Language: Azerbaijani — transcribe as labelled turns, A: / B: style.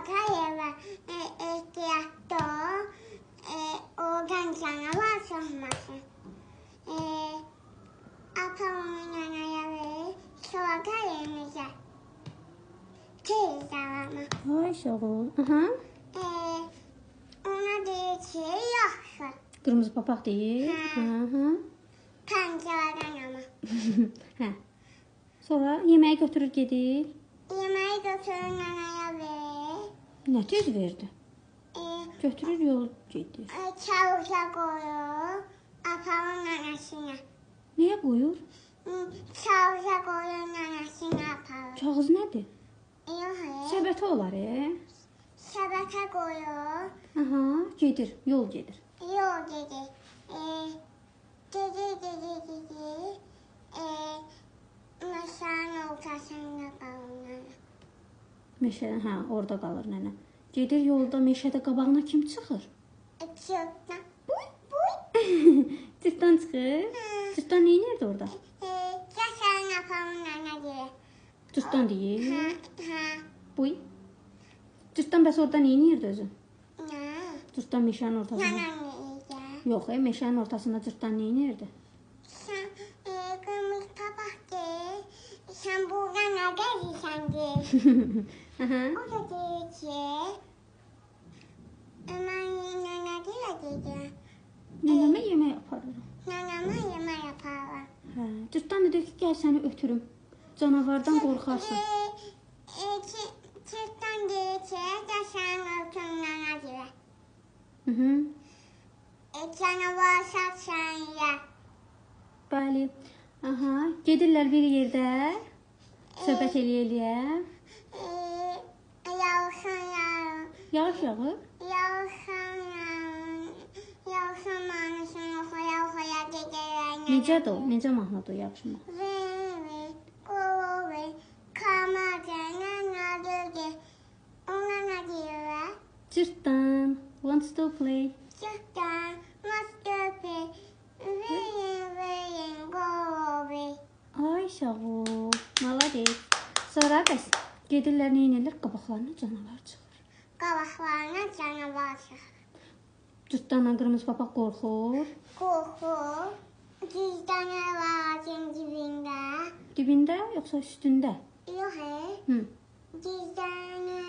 A: Sulakayeva ehtiyatda oradan canavar çıkmasın. Atamın yanaya Sulakayev'imize tez davamı.
B: Ay sağ ol. Aha.
A: Ona deyir ki, yaxşı.
B: Qırmızı papaq deyir. Aha.
A: Pəncərədən ama.
B: Hə. Sonra yeməyi götürür gedir.
A: Yeməyi götürür nanaya verir.
B: Nə tez verdi? Götürür yol gedir.
A: Çavuza qoyur. Atamın nanasına.
B: Nəyə qoyur?
A: Çavuza qoyur nanasına aparır.
B: Kağız nədir?
A: Yox,
B: Səbətə olar,
A: şəbəkə qoyur.
B: Aha, gedir, yol gedir.
A: Yol gedir. Gedir. Meşənin ortasında qalır.
B: Meşə, hə, orada qalır nənə. Gedir yolda, meşədə qabağına kim çıxır?
A: Cırtdan.
B: Cırtdan çıxır. Cırtdan nə edirdi orada?
A: Yaşarın apamın nana deyir.
B: Cırtdan deyir.
A: Hə.
B: Buy. Cırtdan bəs orada nə edirdi özü?
A: Nə?
B: Cırtdan meşənin ortasında.
A: Nana deyir.
B: Yox, meşənin ortasında cırtdan nə edirdi?
A: Sən qırmızı papaq deyir. Sən burada nə gəzirsən deyir.
B: Aha.
A: O da deyir ki, mən nana deyir.
B: Nənəmə yemək aparıram.
A: Nanama yemək yaparlar.
B: Hə, cırtdan da deyir ki, gəl səni ötürüm. Canavardan qorxarsan.
A: Cırtdan deyir ki, yaşarın ortasında nana deyir.
B: Hı.
A: Canavar satsan yer.
B: Bəli. Aha, gedirlər bir yerdə. Söhbət eləyə.
A: Yağışın yarın.
B: Yağış yağır.
A: Yağışın manısını oxuya gedirlər.
B: Necədir o? Necə mahnıdır o yağışın mahnısı?
A: Veri, qovi, kamaca, nanadır. Ona nə deyirlər?
B: Cırtdan wants to play.
A: Cırtdan, mastöpü, verin, qovi.
B: Ay sağ ol. Malades. Sonra bəs gedirlər nə edirlər? Qabaqlarına canavar çıxır.
A: Qabaqlarına canavar çıxır.
B: Cırtdanla qırmızı papaq qorxur.
A: Qorxur. Gizlənə var ağacın dibində.
B: Dibində yoxsa üstündə?
A: Yox,
B: Hı.
A: gizlənə